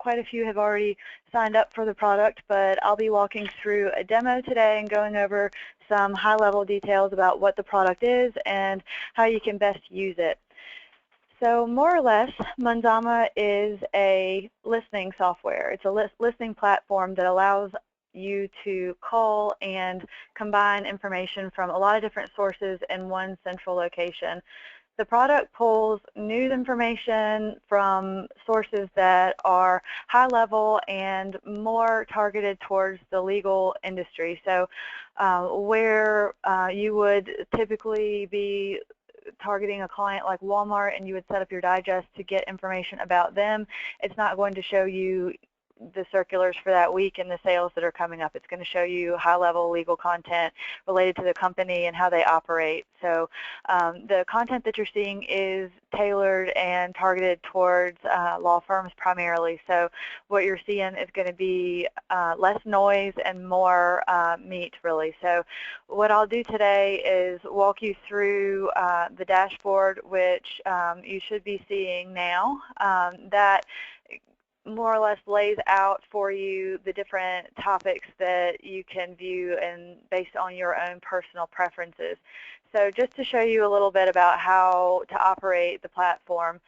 quite a few have already signed up for the product, but I'll be walking through a demo today and going over some high-level details about what the product is and how you can best use it. So more or less, Manzama is a listening software. It's a listening platform that allows you to call and combine information from a lot of different sources in one central location. The product pulls news information from sources that are high level and more targeted towards the legal industry. So where you would typically be targeting a client like Walmart and you would set up your digest to get information about them, it's not going to show you the circulars for that week and the sales that are coming up. It's going to show you high-level legal content related to the company and how they operate. So the content that you're seeing is tailored and targeted towards law firms primarily. So what you're seeing is going to be less noise and more meat, really. So what I'll do today is walk you through the dashboard, which you should be seeing now. That more or less lays out for you the different topics that you can view and based on your own personal preferences. So just to show you a little bit about how to operate the platform,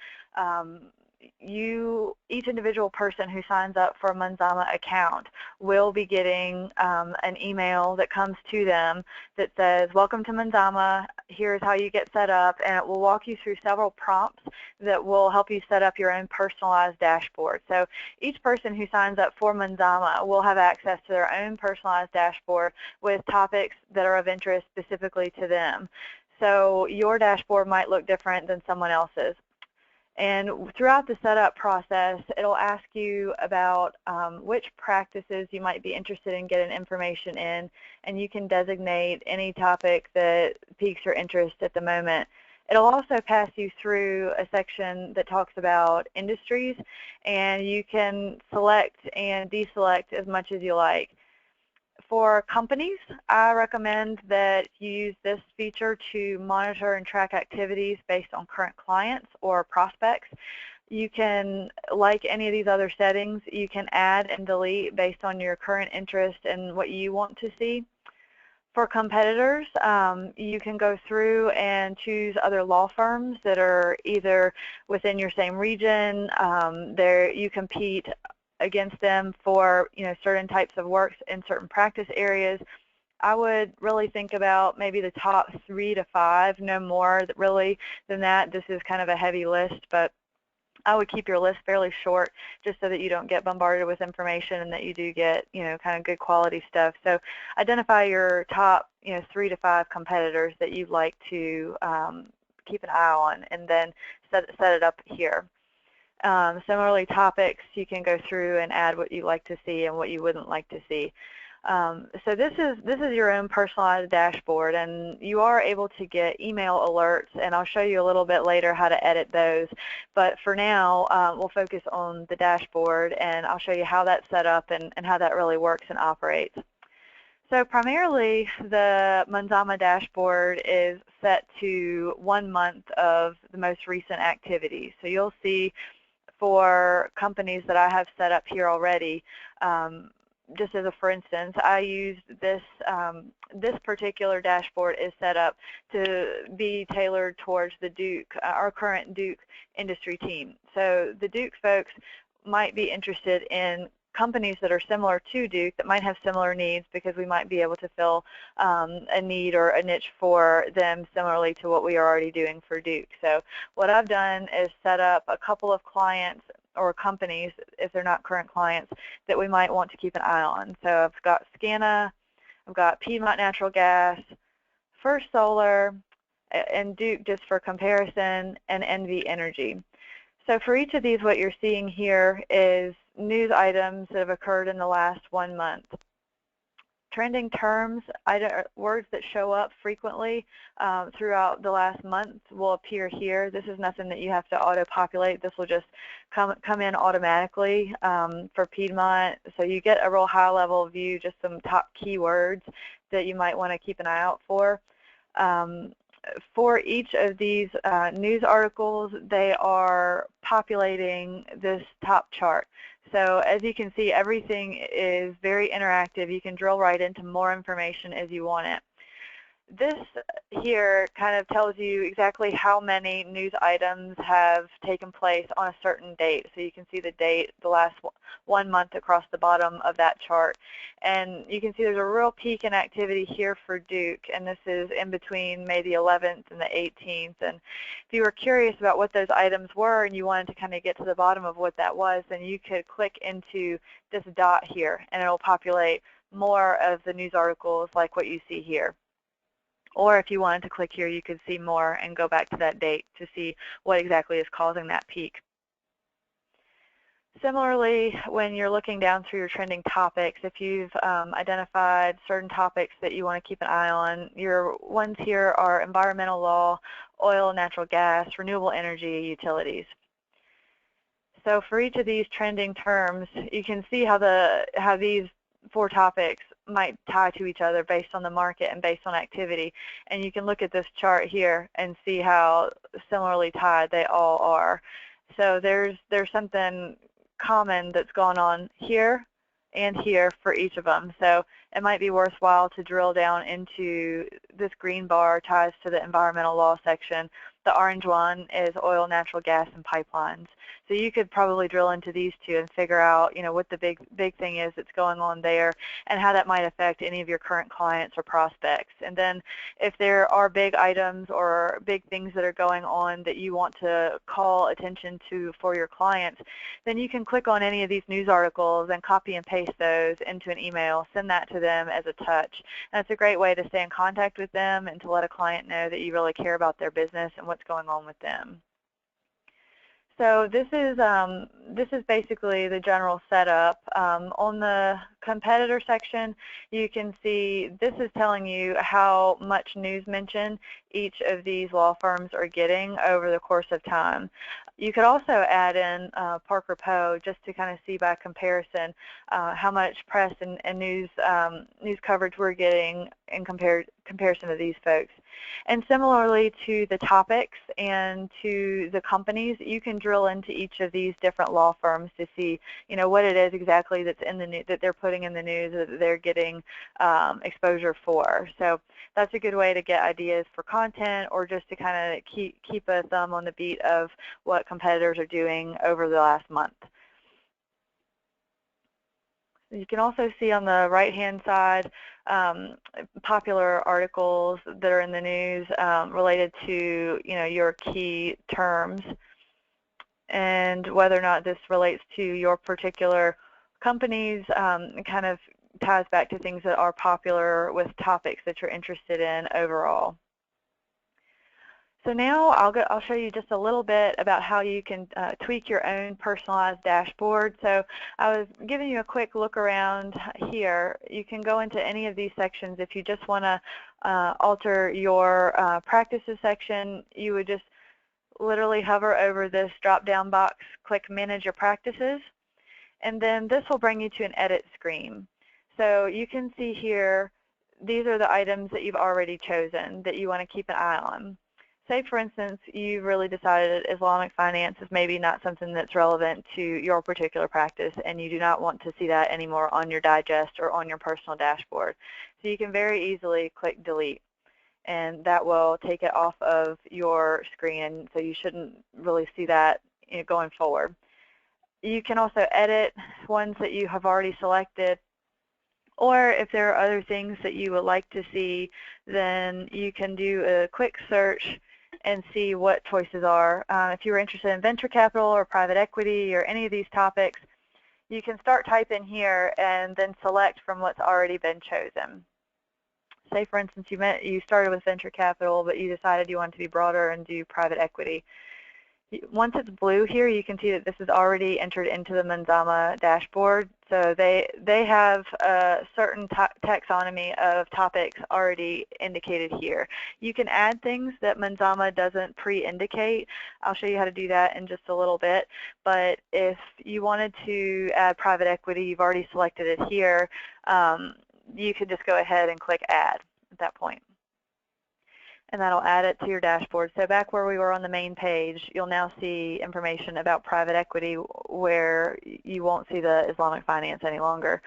each individual person who signs up for a Manzama account will be getting an email that comes to them that says, welcome to Manzama, here's how you get set up, and it will walk you through several prompts that will help you set up your own personalized dashboard. So each person who signs up for Manzama will have access to their own personalized dashboard with topics that are of interest specifically to them. So your dashboard might look different than someone else's. And throughout the setup process, it'll ask you about which practices you might be interested in getting information in, and you can designate any topic that piques your interest at the moment. It'll also pass you through a section that talks about industries, and you can select and deselect as much as you like. For companies, I recommend that you use this feature to monitor and track activities based on current clients or prospects. You can, like any of these other settings, you can add and delete based on your current interest and what you want to see. For competitors, you can go through and choose other law firms that are either within your same region. You compete against them for certain types of works in certain practice areas. I would really think about maybe the top 3 to 5, no more really than that. This is kind of a heavy list, but I would keep your list fairly short just so that you don't get bombarded with information and that you do get kind of good quality stuff. So identify your top 3 to 5 competitors that you'd like to keep an eye on, and then set it up here. Similarly, topics, you can go through and add what you like to see and what you wouldn't like to see. So this is your own personalized dashboard, and you are able to get email alerts, and I'll show you a little bit later how to edit those. But for now, we'll focus on the dashboard, and I'll show you how that's set up and how that really works and operates. So primarily, the Manzama dashboard is set to 1 month of the most recent activities. So you'll see for companies that I have set up here already, just as a for instance, I used this particular dashboard is set up to be tailored towards the Duke, our current Duke industry team. So the Duke folks might be interested in companies that are similar to Duke that might have similar needs, because we might be able to fill a need or a niche for them similarly to what we are already doing for Duke. So what I've done is set up a couple of clients or companies, if they're not current clients, that we might want to keep an eye on. So I've got Scana, I've got Piedmont Natural Gas, First Solar, and Duke just for comparison, and Envy Energy. So for each of these, what you're seeing here is news items that have occurred in the last 1 month. Trending terms, words that show up frequently throughout the last month will appear here. This is nothing that you have to auto-populate. This will just come in automatically for Piedmont. So you get a real high-level view, just some top keywords that you might want to keep an eye out for. For each of these news articles, they are populating this top chart. So as you can see, everything is very interactive. You can drill right into more information as you want it. This here kind of tells you exactly how many news items have taken place on a certain date. So you can see the date, the last 1 month across the bottom of that chart. And you can see there's a real peak in activity here for Duke, and this is in between May the 11th and the 18th. And if you were curious about what those items were and you wanted to kind of get to the bottom of what that was, then you could click into this dot here, and it'll populate more of the news articles like what you see here. Or if you wanted to click here, you could see more and go back to that date to see what exactly is causing that peak. Similarly, when you're looking down through your trending topics, if you've identified certain topics that you want to keep an eye on, your ones here are environmental law, oil, natural gas, renewable energy, utilities. So for each of these trending terms, you can see how these 4 topics might tie to each other based on the market and based on activity. And you can look at this chart here and see how similarly tied they all are. So there's something common that's gone on here and here for each of them. So it might be worthwhile to drill down into this green bar ties to the environmental law section. The orange one is oil, natural gas, and pipelines. So you could probably drill into these 2 and figure out, what the big thing is that's going on there and how that might affect any of your current clients or prospects. And then if there are big items or big things that are going on that you want to call attention to for your clients, then you can click on any of these news articles and copy and paste those into an email, send that to them as a touch. And it's a great way to stay in contact with them and to let a client know that you really care about their business and what's going on with them. So this is basically the general setup. On the competitor section, you can see this is telling you how much news mention each of these law firms are getting over the course of time. You could also add in Parker Poe just to kind of see by comparison how much press and news coverage we're getting in comparison to these folks. And similarly to the topics and to the companies, you can drill into each of these different law firms to see, what it is exactly that's in the that they're putting in the news that they're getting exposure for. So that's a good way to get ideas for content or just to kind of keep a thumb on the beat of what competitors are doing over the last month. You can also see on the right-hand side popular articles that are in the news related to your key terms and whether or not this relates to your particular companies. Kind of ties back to things that are popular with topics that you're interested in overall. So now I'll show you just a little bit about how you can tweak your own personalized dashboard. So I was giving you a quick look around here. You can go into any of these sections. If you just want to alter your practices section, you would just literally hover over this drop-down box, click Manage Your Practices, and then this will bring you to an edit screen. So you can see here, these are the items that you've already chosen that you want to keep an eye on. Say, for instance, you've really decided that Islamic finance is maybe not something that's relevant to your particular practice and you do not want to see that anymore on your digest or on your personal dashboard. So you can very easily click delete and that will take it off of your screen, so you shouldn't really see that going forward. You can also edit ones that you have already selected, or if there are other things that you would like to see, then you can do a quick search and see what choices are. If you're interested in venture capital or private equity or any of these topics, you can start typing here and then select from what's already been chosen. Say, for instance, you started with venture capital, but you decided you wanted to be broader and do private equity. Once it's blue here, you can see that this is already entered into the Manzama dashboard. So they have a certain taxonomy of topics already indicated here. You can add things that Manzama doesn't pre-indicate. I'll show you how to do that in just a little bit. But if you wanted to add private equity, you've already selected it here. You can just go ahead and click Add at that point. and that'll add it to your dashboard. So back where we were on the main page, you'll now see information about private equity where you won't see the Islamic finance any longer.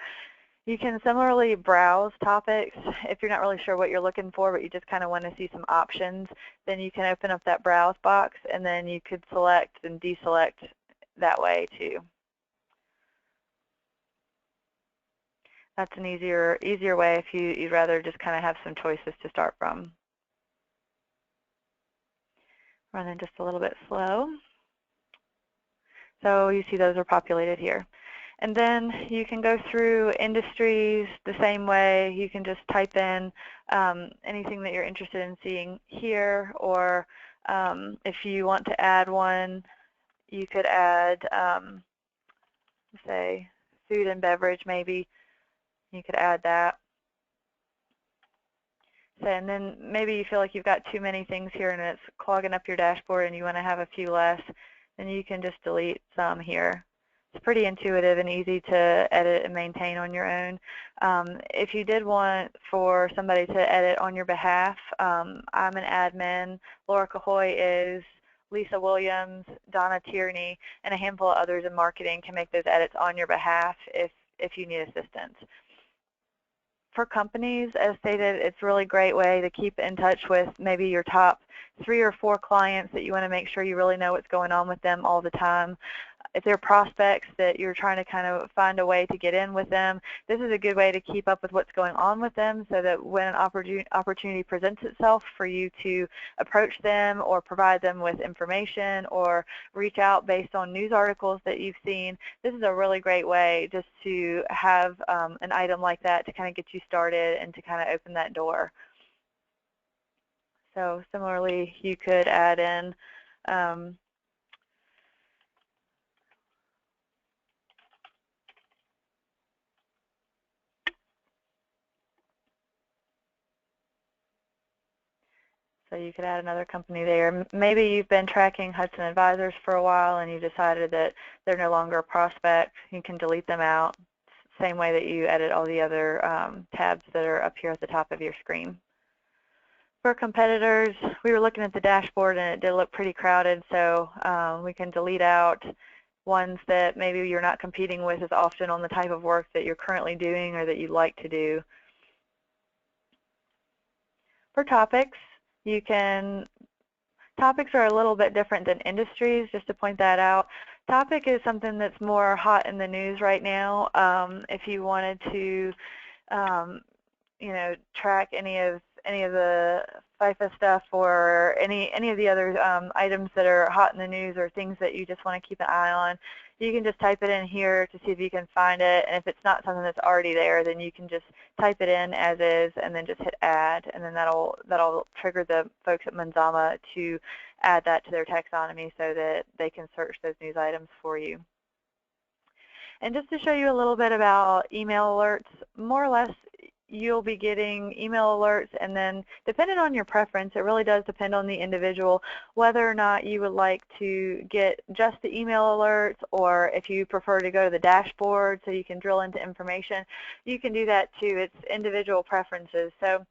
You can similarly browse topics if you're not really sure what you're looking for, but you just kind of want to see some options. Then you can open up that browse box, and then you could select and deselect that way too. That's an easier way if you'd rather just kind of have some choices to start from. Running just a little bit slow. So you see those are populated here. And then you can go through industries the same way. You can just type in anything that you're interested in seeing here, or if you want to add one, you could add, say, food and beverage maybe. You could add that. So, and then maybe you feel like you've got too many things here and it's clogging up your dashboard and you want to have a few less, then you can just delete some here. It's pretty intuitive and easy to edit and maintain on your own. If you did want for somebody to edit on your behalf, I'm an admin, Laura Cahoy is, Lisa Williams, Donna Tierney, and a handful of others in marketing can make those edits on your behalf if you need assistance. For companies, as stated, it's a really great way to keep in touch with maybe your top 3 or 4 clients that you want to make sure you really know what's going on with them all the time. If they're prospects that you're trying to kind of find a way to get in with them, this is a good way to keep up with what's going on with them so that when an opportunity presents itself for you to approach them or provide them with information or reach out based on news articles that you've seen, this is a really great way just to have an item like that to kind of get you started and to kind of open that door. So similarly, you could add in so you could add another company there. Maybe you've been tracking Hudson Advisors for a while and you decided that they're no longer a prospect. You can delete them out, same way that you edit all the other tabs that are up here at the top of your screen. For competitors, we were looking at the dashboard and it did look pretty crowded, so we can delete out ones that maybe you're not competing with as often on the type of work that you're currently doing or that you'd like to do. For topics, topics are a little bit different than industries, just to point that out. Topic is something that's more hot in the news right now. If you wanted to, you know, track any of the FIFA stuff or any of the other items that are hot in the news or things that you just want to keep an eye on, you can just type it in here to see if you can find it. And if it's not something that's already there, then you can just type it in as is and then just hit add, and then that'll trigger the folks at Manzama to add that to their taxonomy so that they can search those news items for you. And just to show you a little bit about email alerts, more or less you'll be getting email alerts, and then depending on your preference, it really does depend on the individual, whether or not you would like to get just the email alerts, or if you prefer to go to the dashboard so you can drill into information, you can do that too. It's individual preferences. So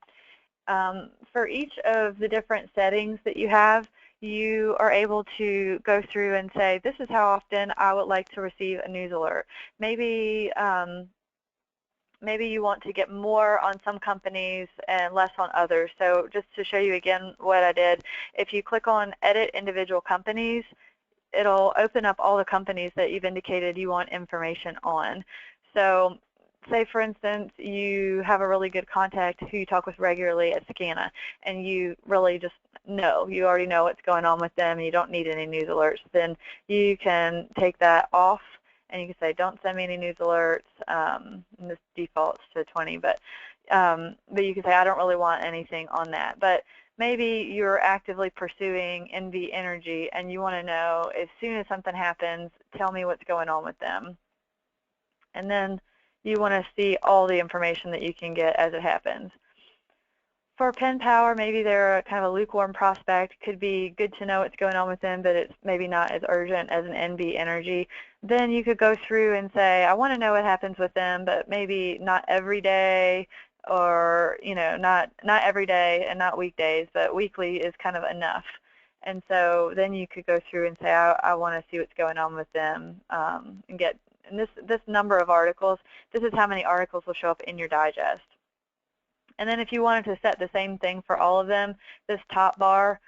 for each of the different settings that you have, you are able to go through and say, this is how often I would like to receive a news alert. Maybe maybe you want to get more on some companies and less on others. So just to show you again what I did, if you click on Edit Individual Companies, it'll open up all the companies that you've indicated you want information on. So say, for instance, you have a really good contact who you talk with regularly at SCANA, and you really just know, you already know what's going on with them, and you don't need any news alerts, then you can take that off. And you can say, don't send me any news alerts, and this defaults to 20, but you can say, I don't really want anything on that. But maybe you're actively pursuing NV Energy, and you want to know, as soon as something happens, tell me what's going on with them. And then you want to see all the information that you can get as it happens. For Penn Power, maybe they're kind of a lukewarm prospect. Could be good to know what's going on with them, but it's maybe not as urgent as an NV Energy. Then you could go through and say, I want to know what happens with them, but maybe not every day, or not every day and not weekdays, but weekly is kind of enough. And so then you could go through and say, I want to see what's going on with them, and get this number of articles. This is how many articles will show up in your digest. And then if you wanted to set the same thing for all of them, this top bar,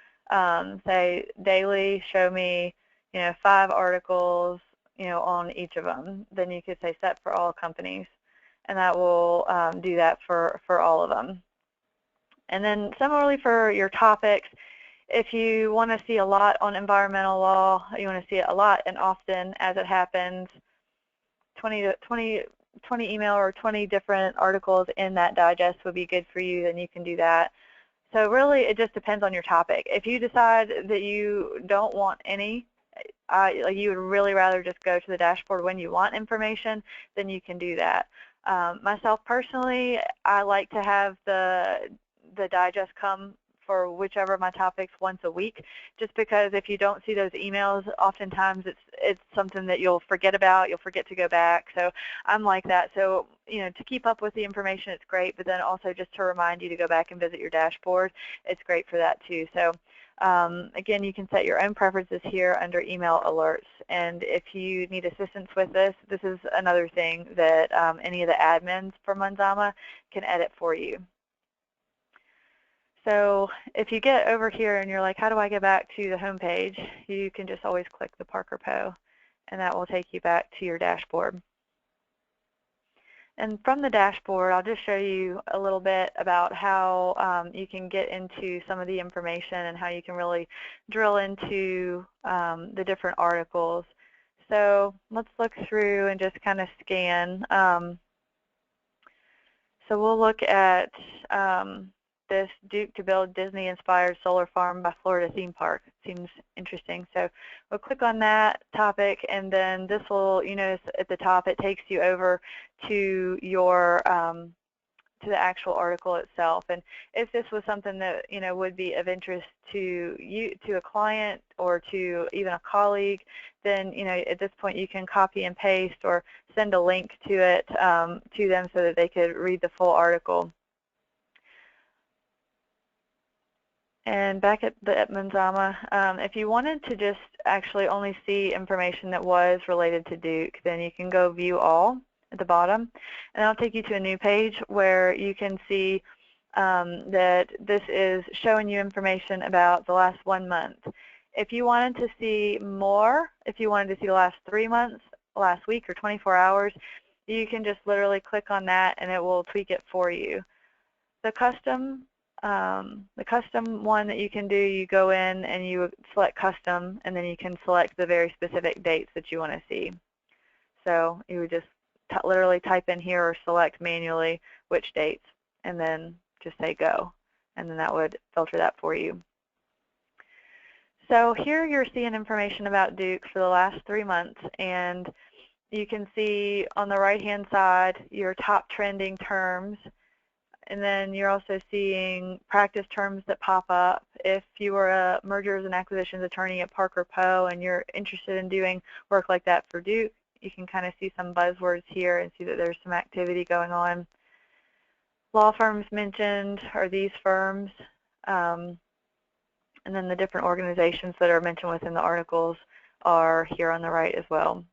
say daily, show me 5 articles on each of them. Then you could say set for all companies, and that will do that for all of them. And then similarly for your topics, if you want to see a lot on environmental law, you want to see it a lot and often as it happens, 20 email or 20 different articles in that digest would be good for you, then you can do that. So really it just depends on your topic. If you decide that you don't want any, you would really rather just go to the dashboard when you want information, then you can do that. Myself personally, I like to have the digest come for whichever of my topics once a week, just because if you don't see those emails, oftentimes it's something that you'll forget about, you'll forget to go back. So I'm like that. So to keep up with the information, it's great, but then also just to remind you to go back and visit your dashboard, it's great for that too. So again, you can set your own preferences here under email alerts. And if you need assistance with this, this is another thing that any of the admins for Manzama can edit for you. So if you get over here and you're like, how do I get back to the home page, you can just always click the Parker Poe, and that will take you back to your dashboard. And from the dashboard, I'll just show you a little bit about how you can get into some of the information and how you can really drill into the different articles. So let's look through and just kind of scan. So we'll look at this Duke to build Disney-inspired solar farm by Florida theme park. Seems interesting. So we'll click on that topic, and then this will, you notice at the top, it takes you over to your to the actual article itself. And if this was something that would be of interest to you, to a client, or to even a colleague, then at this point you can copy and paste or send a link to it to them so that they could read the full article. And back at Manzama, if you wanted to just actually only see information that was related to Duke, then you can go View All at the bottom, and that'll take you to a new page where you can see that this is showing you information about the last 1 month. If you wanted to see more, if you wanted to see the last 3 months, last week, or 24 hours, you can just literally click on that and it will tweak it for you. The custom one that you can do, you go in and you select custom, and then you can select the very specific dates that you want to see. So you would just literally type in here or select manually which dates, and then just say go, and then that would filter that for you. So here you're seeing information about Duke for the last 3 months, and you can see on the right-hand side your top trending terms. And then you're also seeing practice terms that pop up. If you were a mergers and acquisitions attorney at Parker Poe and you're interested in doing work like that for Duke, you can kind of see some buzzwords here and see that there's some activity going on. Law firms mentioned are these firms, and then the different organizations that are mentioned within the articles are here on the right as well.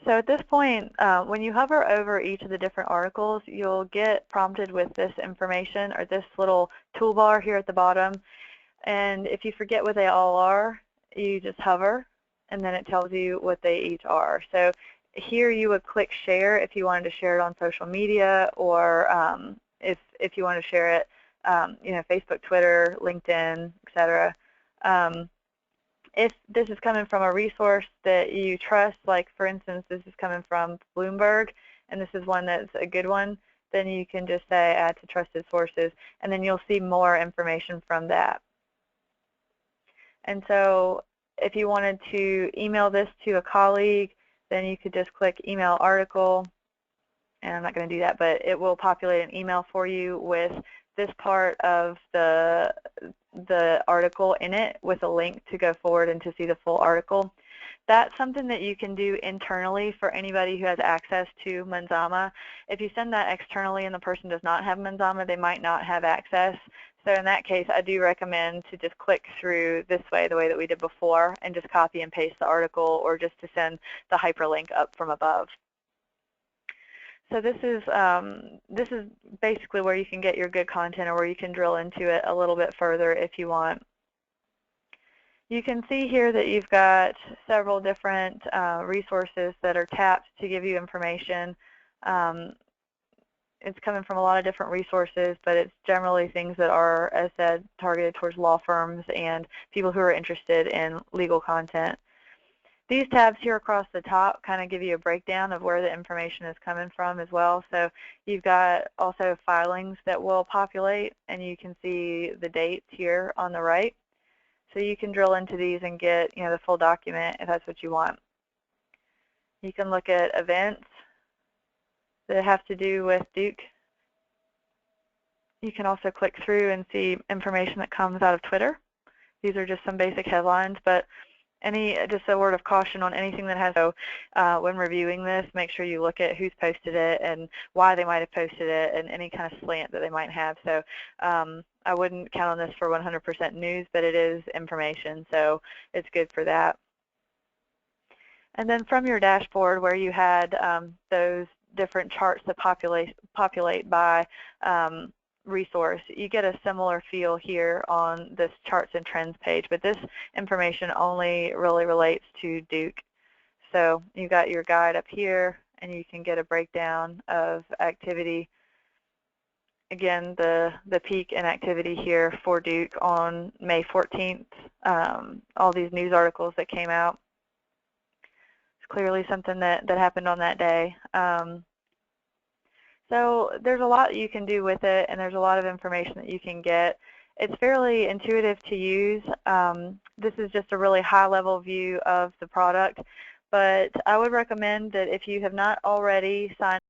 So at this point, when you hover over each of the different articles, you'll get prompted with this information or this little toolbar here at the bottom. And if you forget what they all are, you just hover, and then it tells you what they each are. So here you would click share if you wanted to share it on social media, or if you want to share it, Facebook, Twitter, LinkedIn, etc. If this is coming from a resource that you trust, like for instance, this is coming from Bloomberg, and this is one that's a good one, then you can just say add to trusted sources, and then you'll see more information from that. And so if you wanted to email this to a colleague, then you could just click email article, and I'm not going to do that, but it will populate an email for you with this part of the article in it with a link to go forward and to see the full article. That's something that you can do internally for anybody who has access to Manzama. If you send that externally and the person does not have Manzama, they might not have access. So in that case, I do recommend to just click through this way, the way that we did before, and just copy and paste the article, or just to send the hyperlink up from above. So this is basically where you can get your good content, or where you can drill into it a little bit further if you want. You can see here that you've got several different resources that are tapped to give you information. It's coming from a lot of different resources, but it's generally things that are, as said, targeted towards law firms and people who are interested in legal content. These tabs here across the top kind of give you a breakdown of where the information is coming from as well. So you've got also filings that will populate, and you can see the dates here on the right. So you can drill into these and get, the full document if that's what you want. You can look at events that have to do with Duke. You can also click through and see information that comes out of Twitter. These are just some basic headlines, but just a word of caution on anything that has, when reviewing this, make sure you look at who's posted it and why they might have posted it and any kind of slant that they might have. So I wouldn't count on this for 100% news, but it is information, so it's good for that. And then from your dashboard where you had those different charts that populate by resource, you get a similar feel here on this charts and trends page, but this information only really relates to Duke. So you got your guide up here, and you can get a breakdown of activity. Again, the peak in activity here for Duke on May 14th, all these news articles that came out. It's clearly something that happened on that day. So there's a lot you can do with it, and there's a lot of information that you can get. It's fairly intuitive to use. This is just a really high-level view of the product, but I would recommend that if you have not already signed